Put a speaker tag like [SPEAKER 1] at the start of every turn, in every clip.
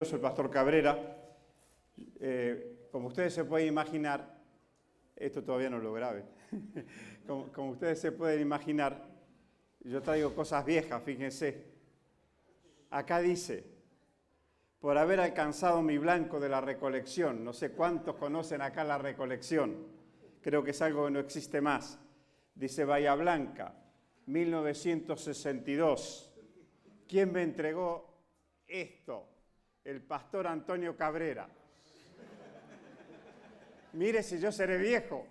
[SPEAKER 1] Soy el pastor Cabrera. Como ustedes se pueden imaginar, esto todavía no lo grabé, como ustedes se pueden imaginar, yo traigo cosas viejas, fíjense. Acá dice, por haber alcanzado mi blanco de la recolección. No sé cuántos conocen acá la recolección. Creo que es algo que no existe más. Dice Bahía Blanca, 1962. ¿Quién me entregó esto? El pastor Antonio Cabrera. Mire si yo seré viejo.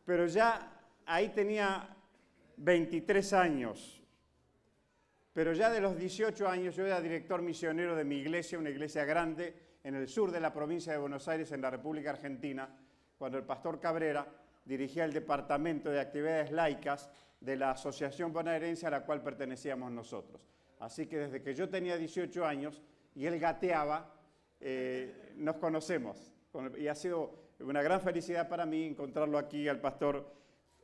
[SPEAKER 1] Pero ya ahí tenía 23 años. Pero ya de los 18 años yo era director misionero de mi iglesia, una iglesia grande en el sur de la provincia de Buenos Aires, en la República Argentina, cuando el pastor Cabrera dirigía el departamento de actividades laicas de la asociación bonaerense a la cual pertenecíamos nosotros. Así que desde que yo tenía 18 años y él gateaba, nos conocemos. Y ha sido una gran felicidad para mí encontrarlo aquí, al pastor,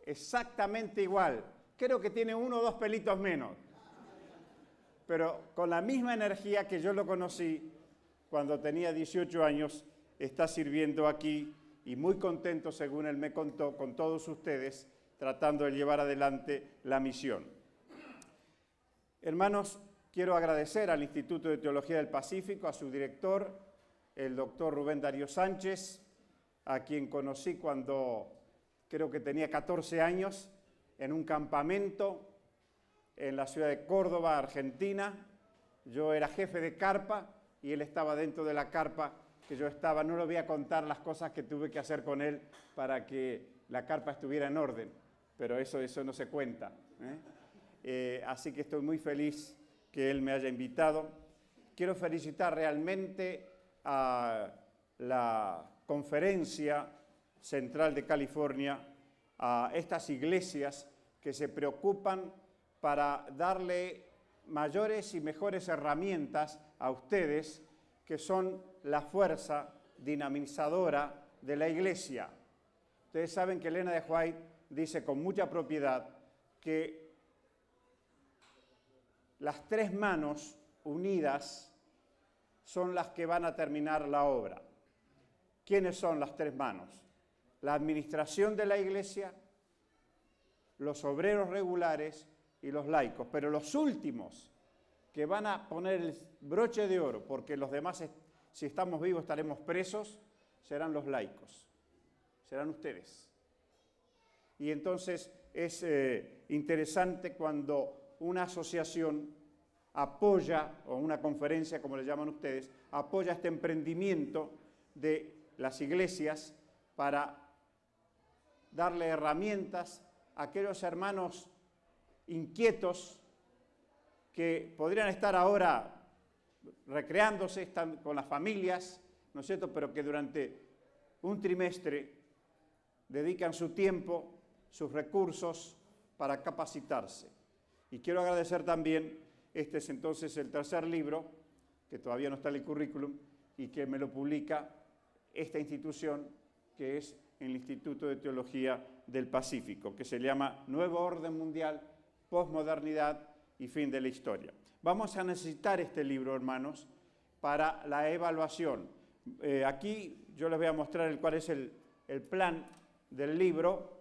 [SPEAKER 1] exactamente igual. Creo que tiene 1 o 2 pelitos menos, pero con la misma energía que yo lo conocí cuando tenía 18 años, está sirviendo aquí y muy contento, según él me contó, con todos ustedes, tratando de llevar adelante la misión. Hermanos, quiero agradecer al Instituto de Teología del Pacífico, a su director, el doctor Rubén Darío Sánchez, a quien conocí cuando creo que tenía 14 años, en un campamento en la ciudad de Córdoba, Argentina. Yo era jefe de carpa y él estaba dentro de la carpa que yo estaba. No le voy a contar las cosas que tuve que hacer con él para que la carpa estuviera en orden, pero eso no se cuenta, así que estoy muy feliz que él me haya invitado. Quiero felicitar realmente a la Conferencia Central de California, a estas iglesias que se preocupan para darle mayores y mejores herramientas a ustedes, que son la fuerza dinamizadora de la iglesia. Ustedes saben que Elena de White dice con mucha propiedad que las 3 manos unidas son las que van a terminar la obra. ¿Quiénes son las 3 manos? La administración de la iglesia, los obreros regulares y los laicos. Pero los últimos que van a poner el broche de oro, porque los demás, si estamos vivos, estaremos presos, serán los laicos, serán ustedes. Y entonces es interesante cuando una asociación apoya, o una conferencia, como le llaman ustedes, apoya este emprendimiento de las iglesias para darle herramientas a aquellos hermanos inquietos que podrían estar ahora recreándose, están con las familias, ¿no es cierto?, pero que durante un trimestre dedican su tiempo, sus recursos para capacitarse. Y quiero agradecer también, este es entonces el 3er libro, que todavía no está en el currículum, y que me lo publica esta institución, que es el Instituto de Teología del Pacífico, que se llama Nuevo Orden Mundial, Posmodernidad y Fin de la Historia. Vamos a necesitar este libro, hermanos, para la evaluación. Aquí yo les voy a mostrar cuál es el plan del libro.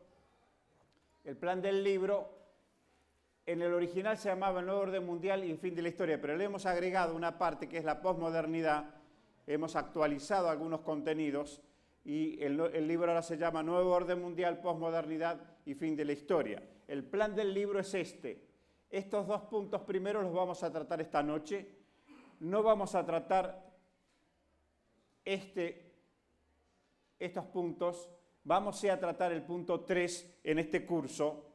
[SPEAKER 1] El plan del libro, en el original se llamaba el Nuevo Orden Mundial y Fin de la Historia, pero le hemos agregado una parte que es la posmodernidad, hemos actualizado algunos contenidos y el libro ahora se llama Nuevo Orden Mundial, Posmodernidad y Fin de la Historia. El plan del libro es este. Estos 2 puntos primeros los vamos a tratar esta noche. No vamos a tratar estos puntos, vamos a tratar el punto 3 en este curso.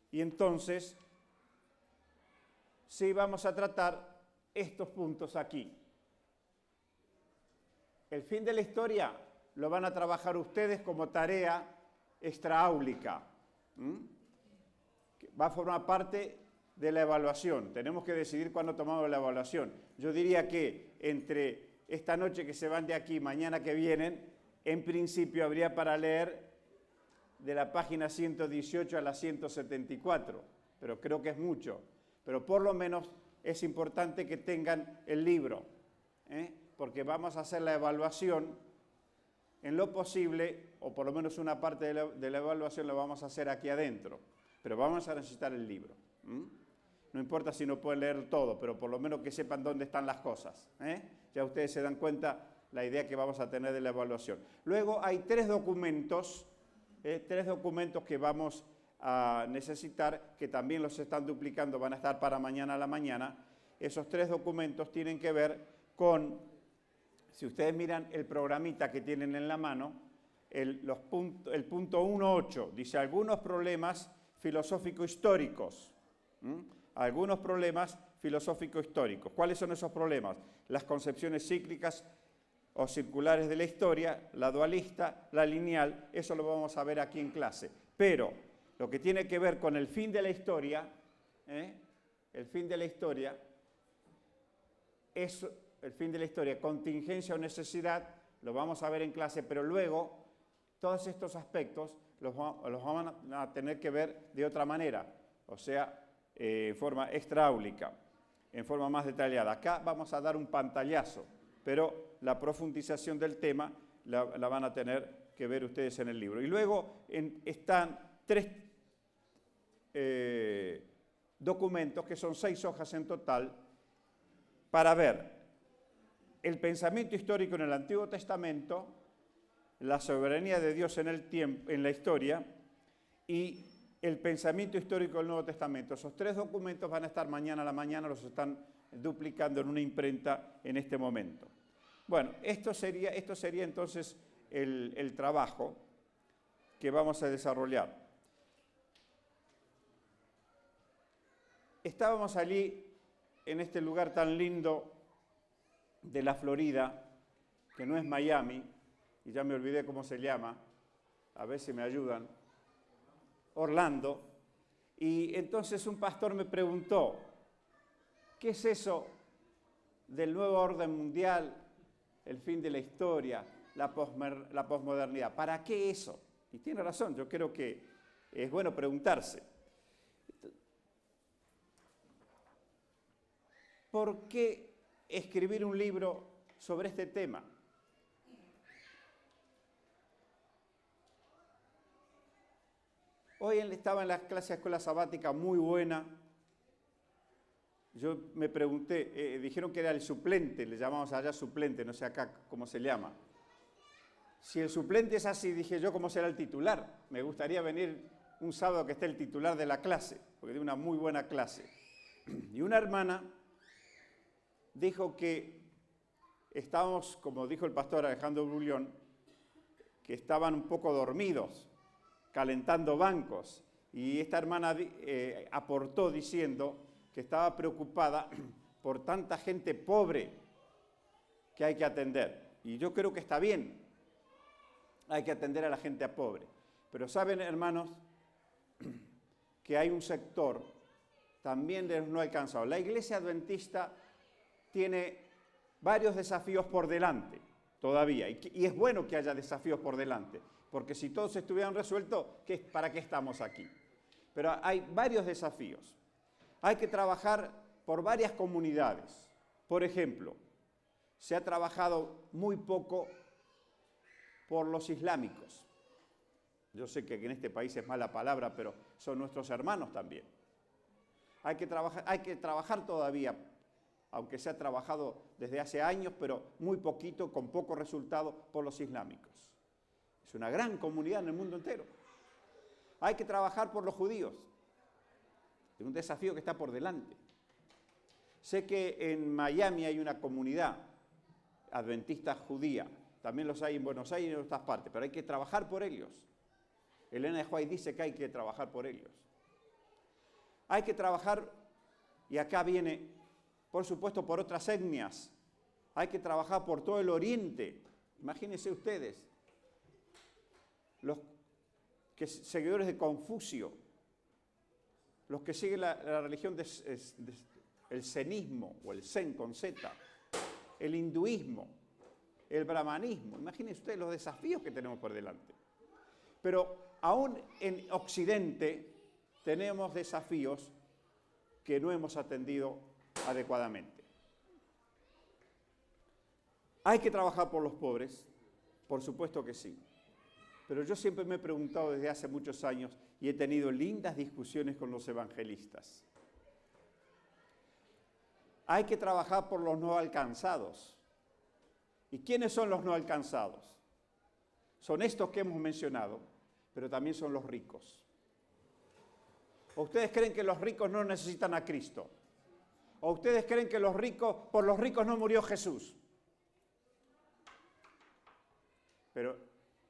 [SPEAKER 1] Y entonces, sí vamos a tratar estos puntos aquí. El fin de la historia lo van a trabajar ustedes como tarea extraáulica. Va a formar parte de la evaluación. Tenemos que decidir cuándo tomamos la evaluación. Yo diría que entre esta noche que se van de aquí y mañana que vienen, en principio habría para leer de la página 118 a la 174, pero creo que es mucho. Pero por lo menos es importante que tengan el libro, porque vamos a hacer la evaluación en lo posible, o por lo menos una parte de la evaluación la vamos a hacer aquí adentro, pero vamos a necesitar el libro. No importa si no pueden leer todo, pero por lo menos que sepan dónde están las cosas. Ya ustedes se dan cuenta la idea que vamos a tener de la evaluación. Luego hay tres documentos que vamos a necesitar, que también los están duplicando, van a estar para mañana a la mañana. Esos tres documentos tienen que ver con, si ustedes miran el programita que tienen en la mano, el punto 1.8 dice algunos problemas filosófico-históricos. Algunos problemas filosófico-históricos. ¿Cuáles son esos problemas? Las concepciones cíclicas o circulares de la historia, la dualista, la lineal, eso lo vamos a ver aquí en clase. Pero lo que tiene que ver con el fin de la historia, contingencia o necesidad, lo vamos a ver en clase, pero luego todos estos aspectos los vamos a tener que ver de otra manera, o sea, en forma extraáulica, en forma más detallada. Acá vamos a dar un pantallazo, pero la profundización del tema la van a tener que ver ustedes en el libro. Y luego están tres documentos, que son 6 hojas en total, para ver el pensamiento histórico en el Antiguo Testamento, la soberanía de Dios en la historia y el pensamiento histórico del Nuevo Testamento. Esos tres documentos van a estar mañana a la mañana, los están duplicando en una imprenta en este momento. Bueno, esto sería entonces el trabajo que vamos a desarrollar. Estábamos allí, en este lugar tan lindo de la Florida, que no es Miami, y ya me olvidé cómo se llama, a ver si me ayudan, Orlando, y entonces un pastor me preguntó, ¿qué es eso del nuevo orden mundial, el fin de la historia, la posmodernidad? ¿Para qué eso? Y tiene razón, yo creo que es bueno preguntarse. ¿Por qué escribir un libro sobre este tema? Hoy estaba en la clase de escuela sabática muy buena. Yo me pregunté, dijeron que era el suplente, le llamamos allá suplente, no sé acá cómo se llama. Si el suplente es así, dije yo, ¿cómo será el titular? Me gustaría venir un sábado que esté el titular de la clase, porque dio una muy buena clase. Y una hermana dijo que estábamos, como dijo el pastor Alejandro Brullón, que estaban un poco dormidos, calentando bancos, y esta hermana aportó diciendo que estaba preocupada por tanta gente pobre que hay que atender. Y yo creo que está bien, hay que atender a la gente pobre. Pero saben, hermanos, que hay un sector también de los no alcanzados. La Iglesia Adventista tiene varios desafíos por delante todavía, y es bueno que haya desafíos por delante, porque si todos estuvieran resueltos, ¿para qué estamos aquí? Pero hay varios desafíos. Hay que trabajar por varias comunidades. Por ejemplo, se ha trabajado muy poco por los islámicos. Yo sé que en este país es mala palabra, pero son nuestros hermanos también. Hay que trabajar todavía, aunque se ha trabajado desde hace años, pero muy poquito, con poco resultado, por los islámicos. Es una gran comunidad en el mundo entero. Hay que trabajar por los judíos. Es un desafío que está por delante. Sé que en Miami hay una comunidad adventista judía. También los hay en Buenos Aires y en otras partes, pero hay que trabajar por ellos. Elena de White dice que hay que trabajar por ellos. Hay que trabajar, y acá viene, por supuesto, por otras etnias. Hay que trabajar por todo el Oriente. Imagínense ustedes, los seguidores de Confucio, los que siguen la religión el zenismo, o el zen con Z, el hinduismo, el brahmanismo. Imagínense ustedes los desafíos que tenemos por delante. Pero aún en Occidente tenemos desafíos que no hemos atendido adecuadamente. ¿Hay que trabajar por los pobres? Por supuesto que sí. Pero yo siempre me he preguntado desde hace muchos años y he tenido lindas discusiones con los evangelistas. Hay que trabajar por los no alcanzados. ¿Y quiénes son los no alcanzados? Son estos que hemos mencionado, pero también son los ricos. ¿O ustedes creen que los ricos no necesitan a Cristo? ¿O ustedes creen que por los ricos no murió Jesús? Pero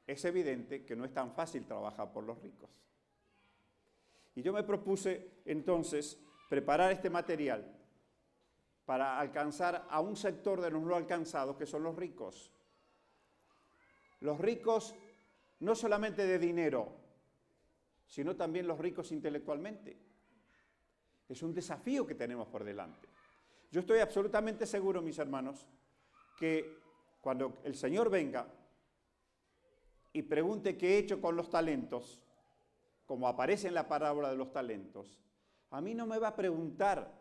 [SPEAKER 1] es evidente que no es tan fácil trabajar por los ricos. Y yo me propuse entonces preparar este material para alcanzar a un sector de los no alcanzados, que son los ricos. Los ricos no solamente de dinero, sino también los ricos intelectualmente. Es un desafío que tenemos por delante. Yo estoy absolutamente seguro, mis hermanos, que cuando el Señor venga y pregunte qué he hecho con los talentos, como aparece en la parábola de los talentos, a mí no me va a preguntar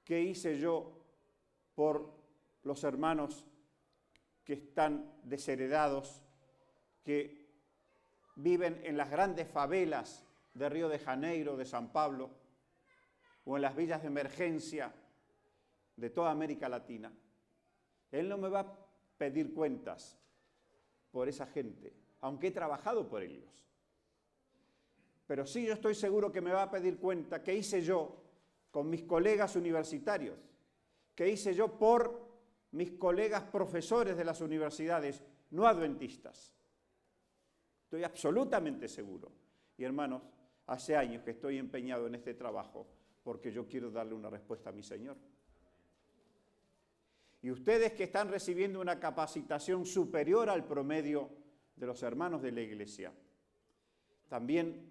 [SPEAKER 1] qué hice yo por los hermanos que están desheredados, que viven en las grandes favelas de Río de Janeiro, de San Pablo, o en las villas de emergencia de toda América Latina. Él no me va a pedir cuentas por esa gente, aunque he trabajado por ellos. Pero sí, yo estoy seguro que me va a pedir cuenta qué hice yo con mis colegas universitarios, qué hice yo por mis colegas profesores de las universidades no adventistas. Estoy absolutamente seguro. Y hermanos, hace años que estoy empeñado en este trabajo porque yo quiero darle una respuesta a mi Señor. Y ustedes que están recibiendo una capacitación superior al promedio de los hermanos de la Iglesia, también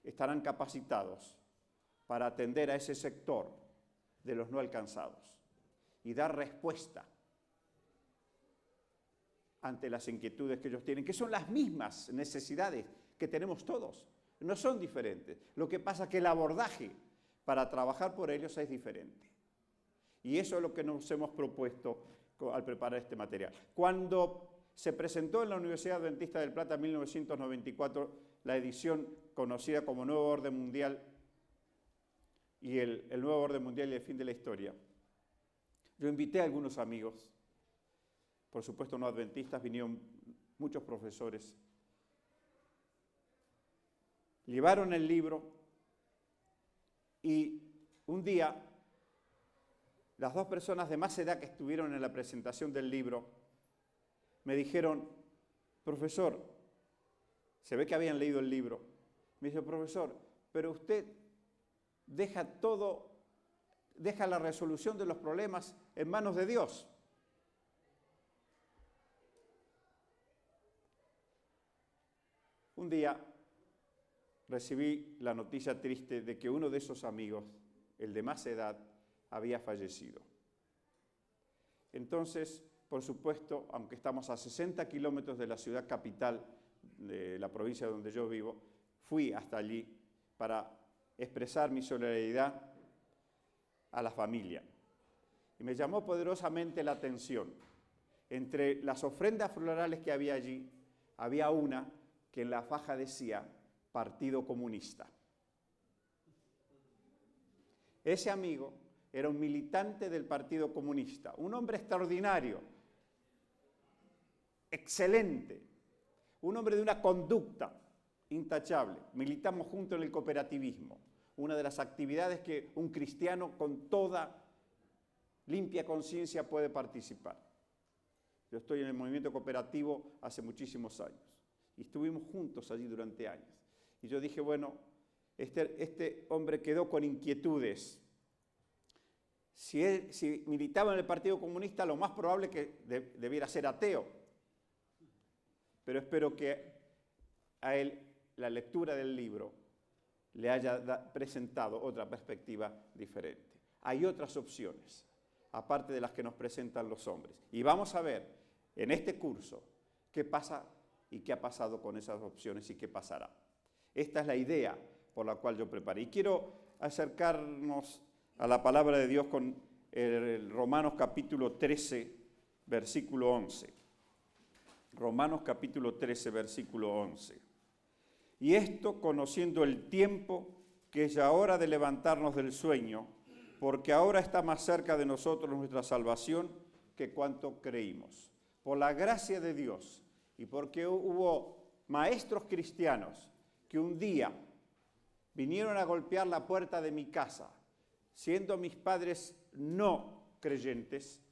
[SPEAKER 1] estarán capacitados para atender a ese sector de los no alcanzados y dar respuesta ante las inquietudes que ellos tienen, que son las mismas necesidades que tenemos todos, no son diferentes. Lo que pasa es que el abordaje para trabajar por ellos es diferente. Y eso es lo que nos hemos propuesto al preparar este material. Cuando se presentó en la Universidad Adventista del Plata en 1994 la edición conocida como Nuevo Orden Mundial y el Nuevo Orden Mundial y el fin de la historia, yo invité a algunos amigos, por supuesto no adventistas, vinieron muchos profesores, llevaron el libro y un día las dos personas de más edad que estuvieron en la presentación del libro me dijeron: profesor, se ve que habían leído el libro, me dijo: profesor, pero usted deja la resolución de los problemas en manos de Dios. Un día recibí la noticia triste de que uno de esos amigos, el de más edad, había fallecido. Entonces, por supuesto, aunque estamos a 60 kilómetros de la ciudad capital de la provincia donde yo vivo, fui hasta allí para expresar mi solidaridad a la familia. Y me llamó poderosamente la atención. Entre las ofrendas florales que había allí, había una que en la faja decía Partido Comunista. Ese amigo era un militante del Partido Comunista, un hombre extraordinario, excelente, un hombre de una conducta intachable. Militamos juntos en el cooperativismo, una de las actividades que un cristiano con toda limpia conciencia puede participar. Yo estoy en el movimiento cooperativo hace muchísimos años y estuvimos juntos allí durante años. Y yo dije, bueno, este hombre quedó con inquietudes. Si militaba en el Partido Comunista, lo más probable es que debiera ser ateo. Pero espero que a él la lectura del libro le haya presentado otra perspectiva diferente. Hay otras opciones, aparte de las que nos presentan los hombres. Y vamos a ver en este curso qué pasa y qué ha pasado con esas opciones y qué pasará. Esta es la idea por la cual yo preparé. Y quiero acercarnos a la palabra de Dios con el Romanos capítulo 13, versículo 11. Romanos capítulo 13, versículo 11. Y esto conociendo el tiempo, que es ya hora de levantarnos del sueño, porque ahora está más cerca de nosotros nuestra salvación que cuanto creímos. Por la gracia de Dios y porque hubo maestros cristianos que un día vinieron a golpear la puerta de mi casa, siendo mis padres no creyentes,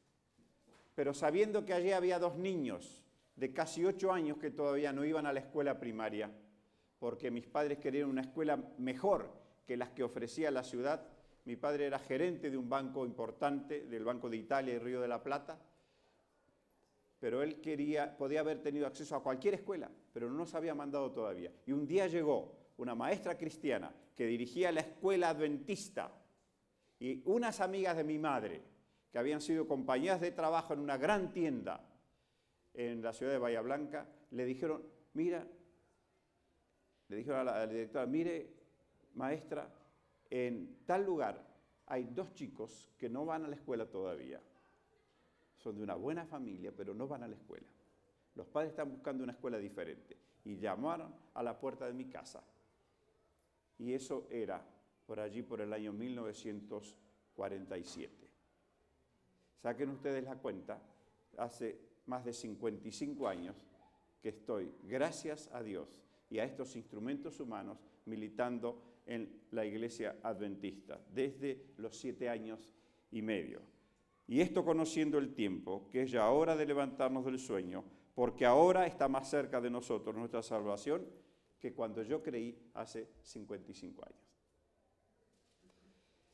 [SPEAKER 1] pero sabiendo que allí había 2 niños de casi 8 años que todavía no iban a la escuela primaria, porque mis padres querían una escuela mejor que las que ofrecía la ciudad. Mi padre era gerente de un banco importante, del Banco de Italia y Río de la Plata, pero él podía haber tenido acceso a cualquier escuela, pero no nos había mandado todavía. Y un día llegó una maestra cristiana que dirigía la escuela adventista y unas amigas de mi madre, que habían sido compañeras de trabajo en una gran tienda en la ciudad de Bahía Blanca, le dijeron, mira, le dijeron a la directora, mire, maestra, en tal lugar hay 2 chicos que no van a la escuela todavía. Son de una buena familia, pero no van a la escuela. Los padres están buscando una escuela diferente. Y llamaron a la puerta de mi casa. Y eso era por allí, por el año 1947. Saquen ustedes la cuenta, hace más de 55 años que estoy, gracias a Dios y a estos instrumentos humanos, militando en la iglesia adventista, desde los 7 años y medio. Y esto conociendo el tiempo, que es ya hora de levantarnos del sueño, porque ahora está más cerca de nosotros nuestra salvación que cuando yo creí hace 55 años.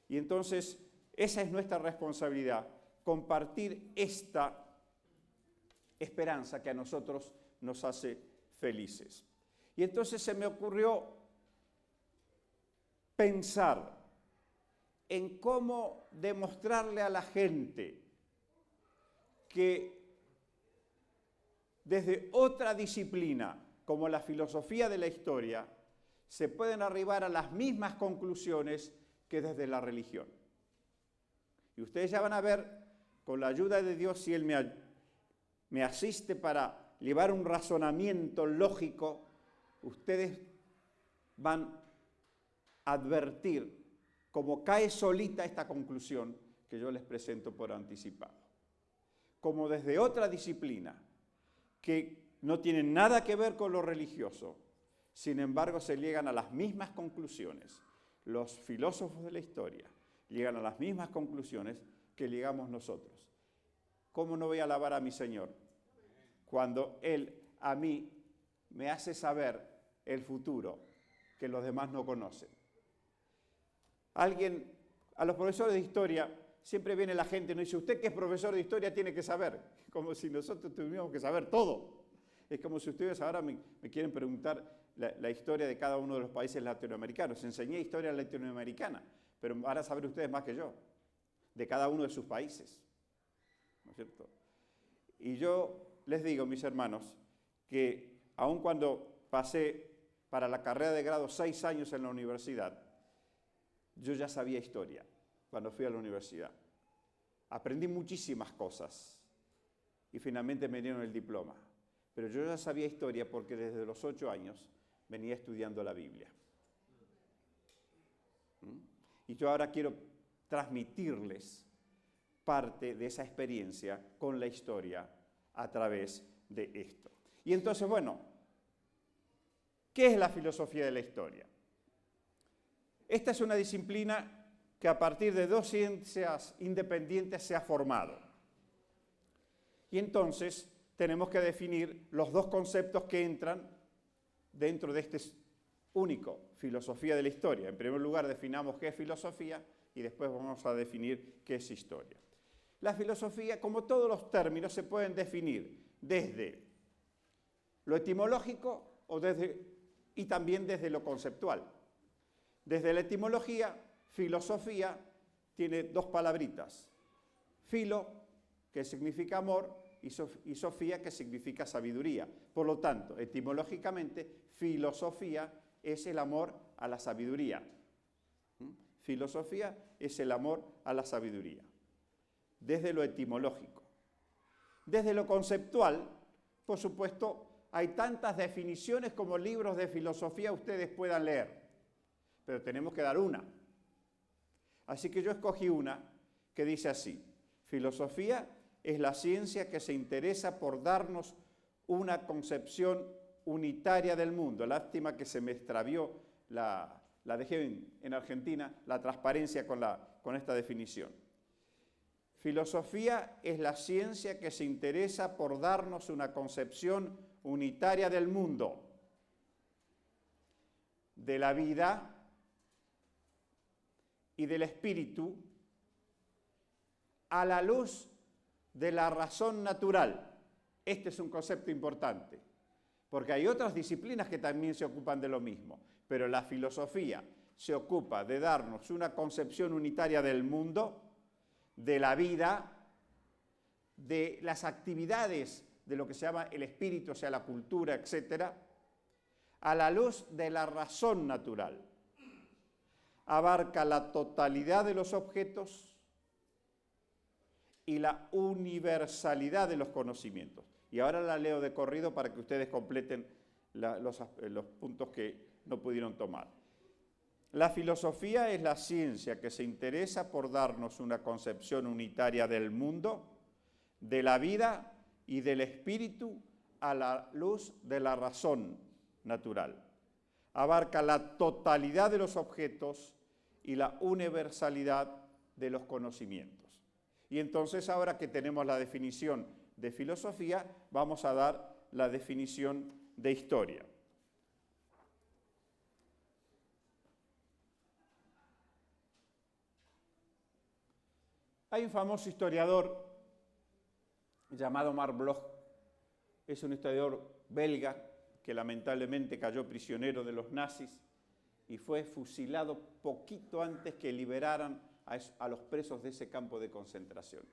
[SPEAKER 1] Y entonces, esa es nuestra responsabilidad, compartir esta esperanza que a nosotros nos hace felices. Y entonces se me ocurrió pensar en cómo demostrarle a la gente que desde otra disciplina, como la filosofía de la historia, se pueden arribar a las mismas conclusiones que desde la religión. Y ustedes ya van a ver, con la ayuda de Dios, si Él me asiste para llevar un razonamiento lógico, ustedes van a advertir cómo cae solita esta conclusión que yo les presento por anticipado. Como desde otra disciplina que no tiene nada que ver con lo religioso, sin embargo se llegan a las mismas conclusiones. Los filósofos de la historia llegan a las mismas conclusiones que llegamos nosotros. ¿Cómo no voy a alabar a mi Señor cuando Él a mí me hace saber el futuro que los demás no conocen? A los profesores de historia, siempre viene la gente y nos dice, usted que es profesor de historia tiene que saber, como si nosotros tuviéramos que saber todo. Es como si ustedes ahora me quieren preguntar la historia de cada uno de los países latinoamericanos. Enseñé historia latinoamericana, pero van a saber ustedes más que yo, de cada uno de sus países. ¿No es cierto? Y yo les digo, mis hermanos, que aun cuando pasé para la carrera de grado 6 años en la universidad, yo ya sabía historia cuando fui a la universidad. Aprendí muchísimas cosas y finalmente me dieron el diploma. Pero yo ya sabía historia porque desde los 8 años venía estudiando la Biblia. Y yo ahora quiero transmitirles parte de esa experiencia con la historia a través de esto. Y entonces, bueno, ¿qué es la filosofía de la historia? Esta es una disciplina que a partir de 2 ciencias independientes se ha formado. Y entonces tenemos que definir los 2 conceptos que entran dentro de este único, filosofía de la historia. En primer lugar, definamos qué es filosofía y después vamos a definir qué es historia. La filosofía, como todos los términos, se pueden definir desde lo etimológico y también desde lo conceptual. Desde la etimología, filosofía tiene 2 palabritas. Filo, que significa amor, y sofía, que significa sabiduría. Por lo tanto, etimológicamente, filosofía es el amor a la sabiduría. Filosofía es el amor a la sabiduría, desde lo etimológico. Desde lo conceptual, por supuesto, hay tantas definiciones como libros de filosofía ustedes puedan leer, pero tenemos que dar una. Así que yo escogí una que dice así: filosofía es la ciencia que se interesa por darnos una concepción unitaria del mundo. Lástima que se me extravió, la dejé en Argentina, la transparencia con esta definición. Filosofía es la ciencia que se interesa por darnos una concepción unitaria del mundo, de la vida y del espíritu, a la luz de la razón natural. Este es un concepto importante, porque hay otras disciplinas que también se ocupan de lo mismo, pero la filosofía se ocupa de darnos una concepción unitaria del mundo, de la vida, de las actividades de lo que se llama el espíritu, o sea, la cultura, etc., a la luz de la razón natural. Abarca la totalidad de los objetos y la universalidad de los conocimientos. Y ahora la leo de corrido para que ustedes completen los puntos que no pudieron tomar. La filosofía es la ciencia que se interesa por darnos una concepción unitaria del mundo, de la vida y del espíritu a la luz de la razón natural. Abarca la totalidad de los objetos y la universalidad de los conocimientos. Y entonces, ahora que tenemos la definición de filosofía, vamos a dar la definición de historia. Hay un famoso historiador llamado Marc Bloch, es un historiador belga que lamentablemente cayó prisionero de los nazis y fue fusilado poquito antes que liberaran a los presos de ese campo de concentración.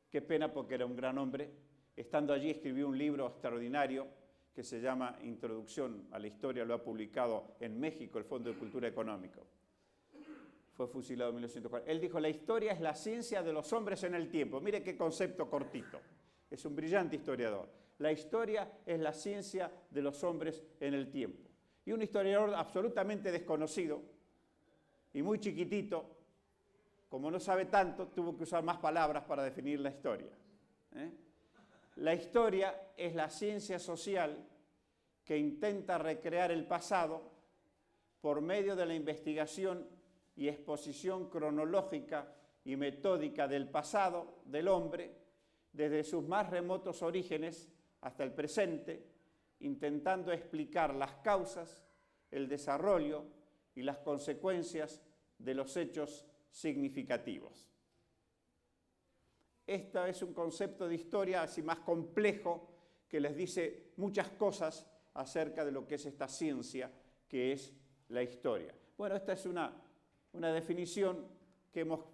[SPEAKER 1] Qué pena, porque era un gran hombre. Estando allí escribió un libro extraordinario que se llama Introducción a la Historia, lo ha publicado en México el Fondo de Cultura Económica. Fue fusilado en 1940. Él dijo: la historia es la ciencia de los hombres en el tiempo. Mire qué concepto cortito. Es un brillante historiador. La historia es la ciencia de los hombres en el tiempo. Y un historiador absolutamente desconocido y muy chiquitito, como no sabe tanto, tuvo que usar más palabras para definir la historia. La historia es la ciencia social que intenta recrear el pasado por medio de la investigación y exposición cronológica y metódica del pasado del hombre, desde sus más remotos orígenes hasta el presente, intentando explicar las causas, el desarrollo y las consecuencias de los hechos significativos. Este es un concepto de historia así más complejo, que les dice muchas cosas acerca de lo que es esta ciencia que es la historia. Bueno, esta es una definición que hemos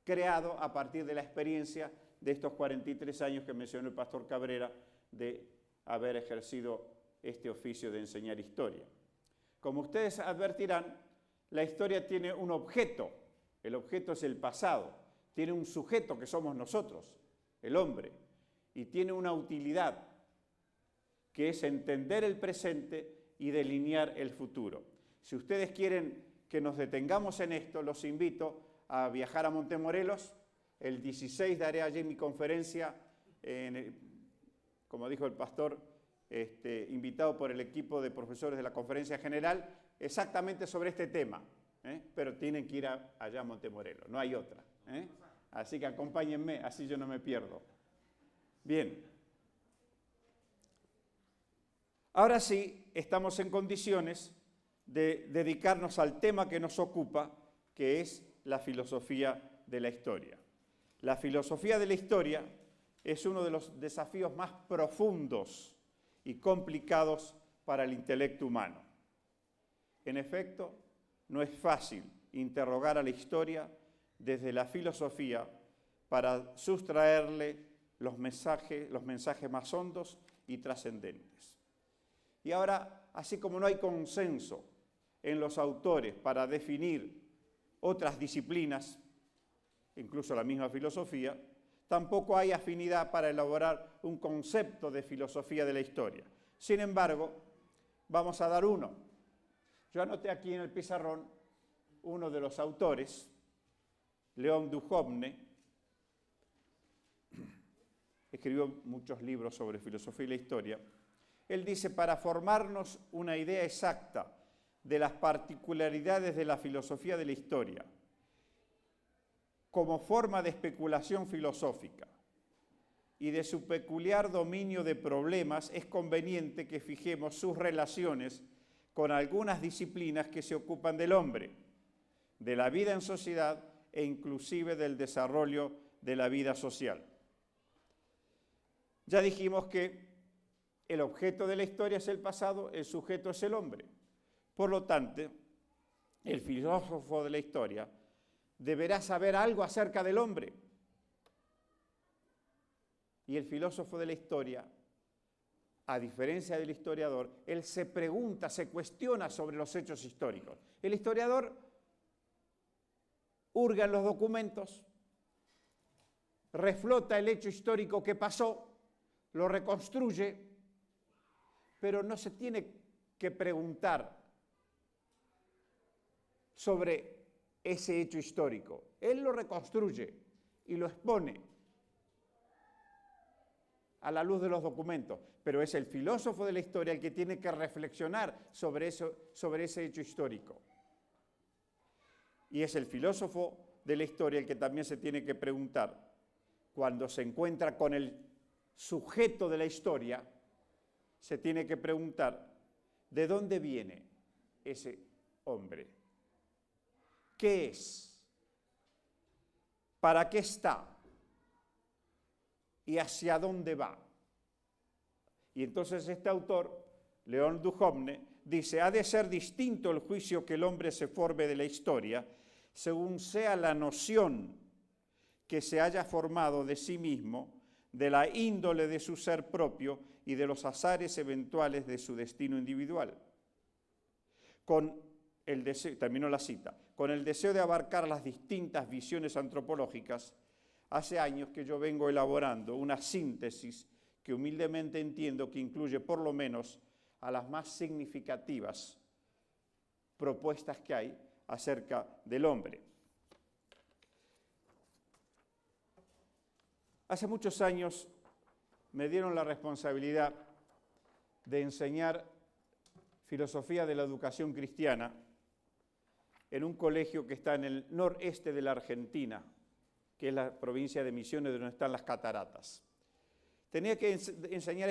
[SPEAKER 1] creado a partir de la experiencia de estos 43 años que mencionó el pastor Cabrera de haber ejercido este oficio de enseñar historia. Como ustedes advertirán, la historia tiene un objeto. El objeto es el pasado. Tiene un sujeto que somos nosotros, el hombre, y tiene una utilidad que es entender el presente y delinear el futuro. Si ustedes quieren que nos detengamos en esto, los invito a viajar a Montemorelos. El 16 daré allí mi conferencia, como dijo el pastor, invitado por el equipo de profesores de la Conferencia General, exactamente sobre este tema, pero tienen que ir allá a Montemorelos, no hay otra. Así que acompáñenme, así yo no me pierdo. Bien. Ahora sí, estamos en condiciones de dedicarnos al tema que nos ocupa, que es la filosofía de la historia. La filosofía de la historia es uno de los desafíos más profundos y complicados para el intelecto humano. En efecto, no es fácil interrogar a la historia desde la filosofía para sustraerle los mensajes más hondos y trascendentes. Y ahora, así como no hay consenso en los autores para definir otras disciplinas, incluso la misma filosofía, tampoco hay afinidad para elaborar un concepto de filosofía de la historia. Sin embargo, vamos a dar uno. Yo anoté aquí en el pizarrón uno de los autores, León Duhovne, escribió muchos libros sobre filosofía y la historia. Él dice, para formarnos una idea exacta de las particularidades de la filosofía de la historia, como forma de especulación filosófica y de su peculiar dominio de problemas, es conveniente que fijemos sus relaciones con algunas disciplinas que se ocupan del hombre, de la vida en sociedad e inclusive del desarrollo de la vida social. Ya dijimos que el objeto de la historia es el pasado, el sujeto es el hombre. Por lo tanto, el filósofo de la historia deberá saber algo acerca del hombre. Y el filósofo de la historia, a diferencia del historiador, él se pregunta, se cuestiona sobre los hechos históricos. El historiador hurga en los documentos, reflota el hecho histórico que pasó, lo reconstruye, pero no se tiene que preguntar sobre ese hecho histórico. Él lo reconstruye y lo expone a la luz de los documentos, pero es el filósofo de la historia el que tiene que reflexionar sobre ese hecho histórico. Y es el filósofo de la historia el que también se tiene que preguntar, cuando se encuentra con el sujeto de la historia, se tiene que preguntar, ¿de dónde viene ese hombre? ¿Qué es? ¿Para qué está? ¿Y hacia dónde va? Y entonces este autor, León Duhovne, dice, ha de ser distinto el juicio que el hombre se forme de la historia, según sea la noción que se haya formado de sí mismo, de la índole de su ser propio y de los azares eventuales de su destino individual. Con el deseo, termino la cita, con el deseo de abarcar las distintas visiones antropológicas, hace años que yo vengo elaborando una síntesis que humildemente entiendo que incluye por lo menos a las más significativas propuestas que hay acerca del hombre. Hace muchos años me dieron la responsabilidad de enseñar filosofía de la educación cristiana en un colegio que está en el noreste de la Argentina, que es la provincia de Misiones, donde están las cataratas. Tenía que enseñar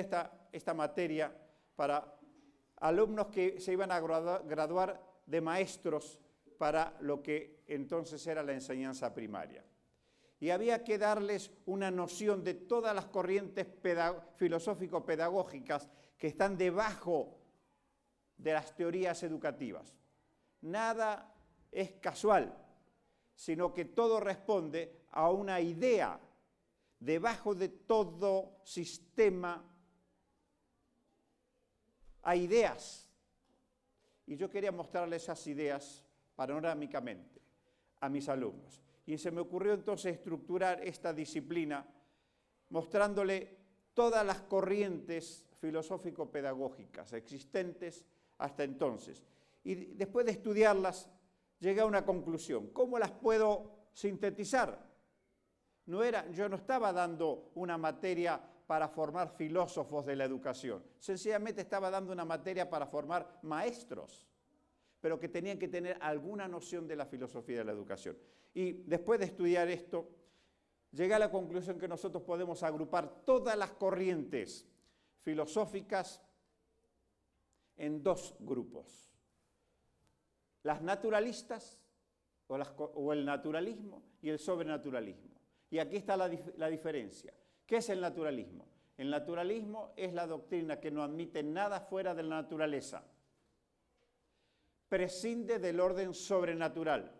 [SPEAKER 1] esta materia para alumnos que se iban a graduar de maestros para lo que entonces era la enseñanza primaria. Y había que darles una noción de todas las corrientes filosófico-pedagógicas que están debajo de las teorías educativas. Nada es casual, sino que todo responde a una idea. Debajo de todo sistema hay ideas. Y yo quería mostrarles esas ideas panorámicamente a mis alumnos. Y se me ocurrió entonces estructurar esta disciplina mostrándole todas las corrientes filosófico-pedagógicas existentes hasta entonces. Y después de estudiarlas, llegué a una conclusión. ¿Cómo las puedo sintetizar? Yo no estaba dando una materia para formar filósofos de la educación. Sencillamente estaba dando una materia para formar maestros, pero que tenían que tener alguna noción de la filosofía de la educación. Y después de estudiar esto, llegué a la conclusión que nosotros podemos agrupar todas las corrientes filosóficas en dos grupos. Las naturalistas, o el naturalismo, y el sobrenaturalismo. Y aquí está la diferencia. ¿Qué es el naturalismo? El naturalismo es la doctrina que no admite nada fuera de la naturaleza. Prescinde del orden sobrenatural.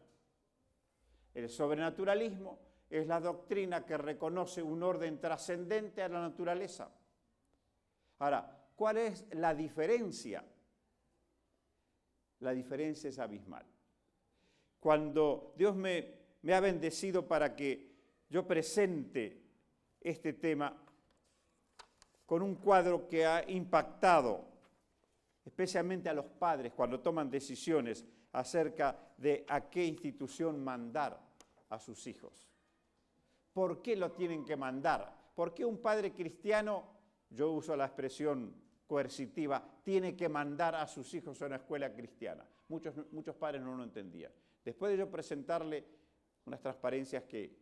[SPEAKER 1] El sobrenaturalismo es la doctrina que reconoce un orden trascendente a la naturaleza. Ahora, ¿cuál es la diferencia? La diferencia es abismal. Cuando Dios me ha bendecido para que yo presente este tema con un cuadro que ha impactado especialmente a los padres cuando toman decisiones acerca de a qué institución mandar a sus hijos. ¿Por qué lo tienen que mandar? ¿Por qué un padre cristiano, yo uso la expresión coercitiva, tiene que mandar a sus hijos a una escuela cristiana? Muchos padres no lo entendían. Después de yo presentarle unas transparencias que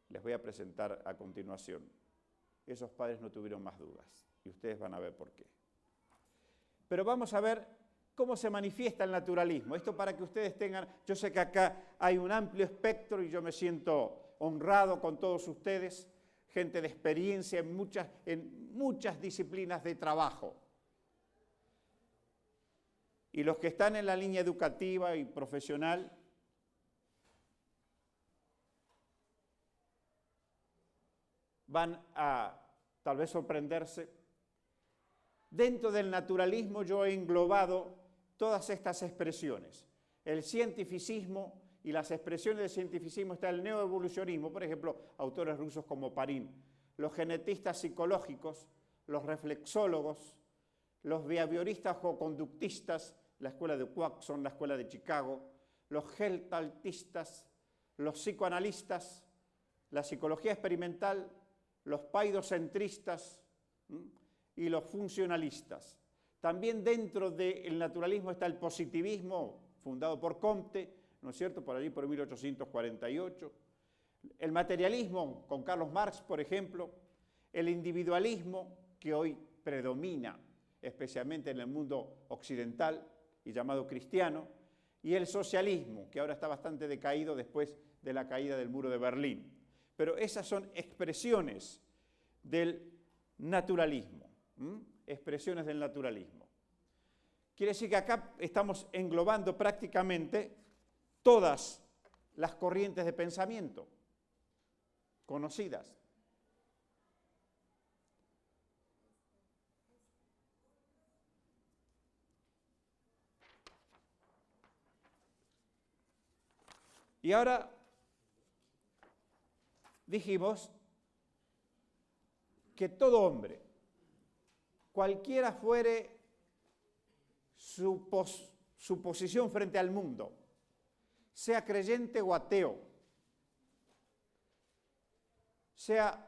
[SPEAKER 1] les voy a presentar a continuación, esos padres no tuvieron más dudas y ustedes van a ver por qué. Pero vamos a ver cómo se manifiesta el naturalismo. Esto para que ustedes tengan, yo sé que acá hay un amplio espectro y yo me siento honrado con todos ustedes, gente de experiencia en muchas disciplinas de trabajo. Y los que están en la línea educativa y profesional, van a tal vez sorprenderse. Dentro del naturalismo yo he englobado todas estas expresiones. El cientificismo y las expresiones del cientificismo está el neoevolucionismo, por ejemplo, autores rusos como Parín, los genetistas psicológicos, los reflexólogos, los behavioristas o conductistas, la escuela de Watson, la escuela de Chicago, los gestaltistas, los psicoanalistas, la psicología experimental, los paidocentristas y los funcionalistas. También dentro del naturalismo está el positivismo, fundado por Comte, ¿no es cierto?, por allí por 1848. El materialismo, con Carlos Marx, por ejemplo. El individualismo, que hoy predomina, especialmente en el mundo occidental y llamado cristiano. Y el socialismo, que ahora está bastante decaído después de la caída del muro de Berlín. Pero esas son expresiones del naturalismo. Expresiones del naturalismo. Quiere decir que acá estamos englobando prácticamente todas las corrientes de pensamiento conocidas. Y ahora dijimos que todo hombre, cualquiera fuere su posición frente al mundo, sea creyente o ateo, sea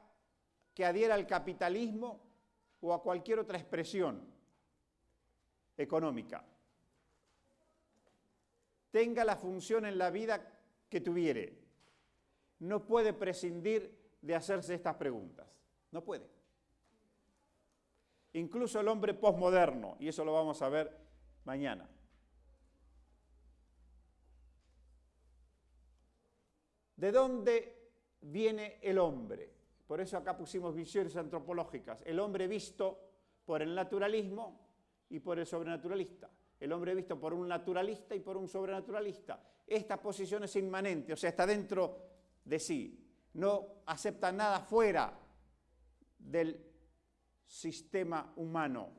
[SPEAKER 1] que adhiera al capitalismo o a cualquier otra expresión económica, tenga la función en la vida que tuviere, no puede prescindir de hacerse estas preguntas. No puede. Incluso el hombre posmoderno, y eso lo vamos a ver mañana. ¿De dónde viene el hombre? Por eso acá pusimos visiones antropológicas. El hombre visto por el naturalismo y por el sobrenaturalista. El hombre visto por un naturalista y por un sobrenaturalista. Esta posición es inmanente, o sea, está dentro de sí. No acepta nada fuera del sistema humano,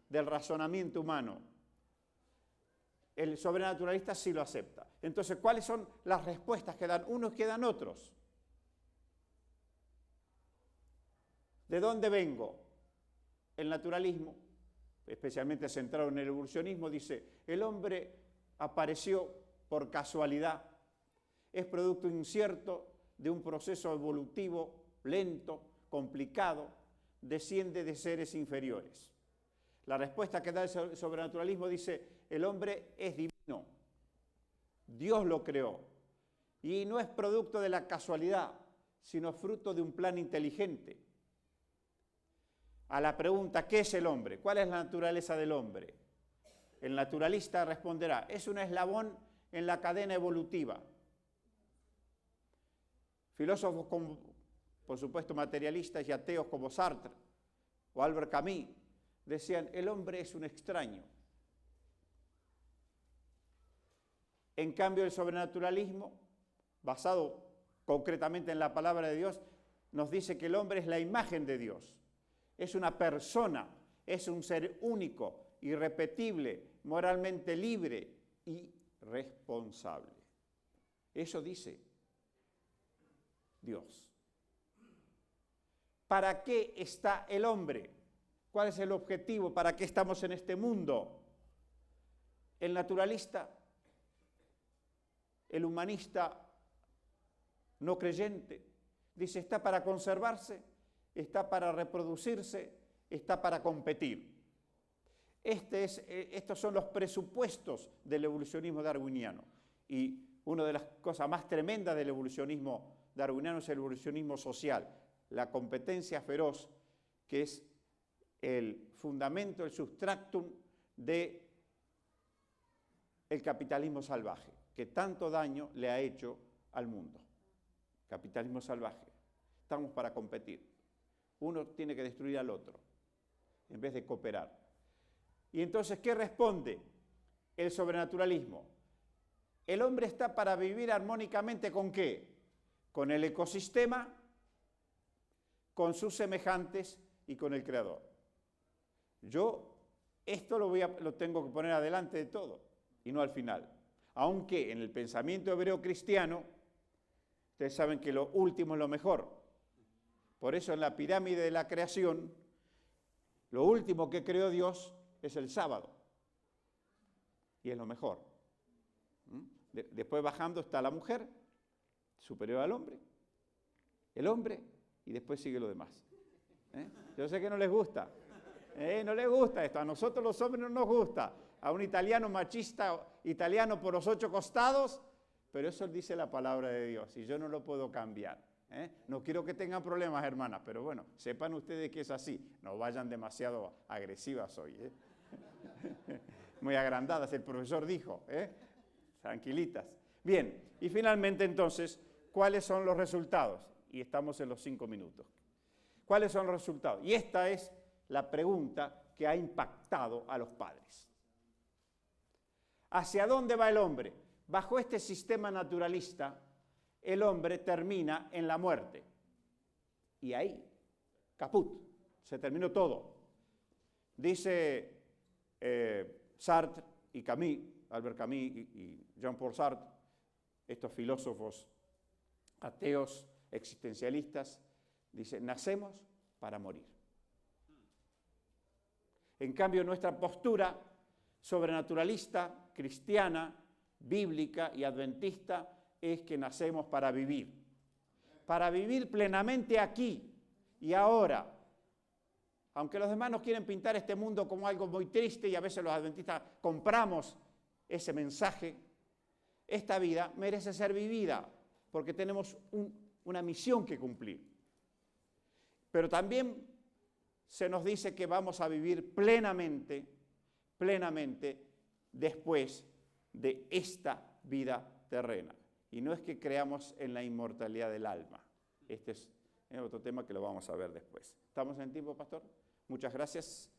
[SPEAKER 1] del razonamiento humano. El sobrenaturalista sí lo acepta. Entonces, ¿cuáles son las respuestas que dan unos y que dan otros? ¿De dónde vengo? El naturalismo, especialmente centrado en el evolucionismo, dice, el hombre apareció por casualidad, es producto incierto de un proceso evolutivo lento, complicado, desciende de seres inferiores. La respuesta que da el sobrenaturalismo dice, el hombre es divino, Dios lo creó, y no es producto de la casualidad, sino fruto de un plan inteligente. A la pregunta, ¿qué es el hombre? ¿Cuál es la naturaleza del hombre? El naturalista responderá, es un eslabón en la cadena evolutiva. Filósofos como, por supuesto, materialistas y ateos como Sartre o Albert Camus decían, el hombre es un extraño. En cambio, el sobrenaturalismo, basado concretamente en la palabra de Dios, nos dice que el hombre es la imagen de Dios. Es una persona, es un ser único, irrepetible, moralmente libre y responsable. Eso dice Dios. ¿Para qué está el hombre? ¿Cuál es el objetivo? ¿Para qué estamos en este mundo? El naturalista, el humanista no creyente, dice, está para conservarse, está para reproducirse, está para competir. Estos son los presupuestos del evolucionismo darwiniano. Y una de las cosas más tremendas del evolucionismo darwiniano es el evolucionismo social, la competencia feroz, que es el fundamento, el substractum del capitalismo salvaje, que tanto daño le ha hecho al mundo. Capitalismo salvaje. Estamos para competir. Uno tiene que destruir al otro, en vez de cooperar. Y entonces, ¿qué responde el sobrenaturalismo? El hombre está para vivir armónicamente ¿con qué? Con el ecosistema, con sus semejantes y con el Creador. Yo esto lo tengo que poner adelante de todo y no al final. Aunque en el pensamiento hebreo cristiano, ustedes saben que lo último es lo mejor. Por eso en la pirámide de la creación, lo último que creó Dios es el sábado. Y es lo mejor. Después bajando está la mujer, superior al hombre, el hombre, y después sigue lo demás. Yo sé que no les gusta. No les gusta esto. A nosotros los hombres no nos gusta. A un italiano machista, italiano por los 8 costados, pero eso dice la palabra de Dios y yo no lo puedo cambiar. No quiero que tengan problemas, hermanas, pero bueno, sepan ustedes que es así. No vayan demasiado agresivas hoy. Muy agrandadas, el profesor dijo. Tranquilitas. Bien, y finalmente entonces, ¿cuáles son los resultados? Y estamos en los 5 minutos. ¿Cuáles son los resultados? Y esta es la pregunta que ha impactado a los padres. ¿Hacia dónde va el hombre? Bajo este sistema naturalista, el hombre termina en la muerte. Y ahí, caput, se terminó todo. Dice Sartre y Camus, Albert Camus y Jean-Paul Sartre, estos filósofos ateos, existencialistas, dicen, nacemos para morir. En cambio, nuestra postura sobrenaturalista, cristiana, bíblica y adventista es que nacemos para vivir plenamente aquí y ahora. Aunque los demás nos quieren pintar este mundo como algo muy triste y a veces los adventistas compramos ese mensaje, esta vida merece ser vivida porque tenemos una misión que cumplir. Pero también se nos dice que vamos a vivir plenamente después de esta vida terrena. Y no es que creamos en la inmortalidad del alma. Este es otro tema que lo vamos a ver después. ¿Estamos en tiempo, pastor? Muchas gracias.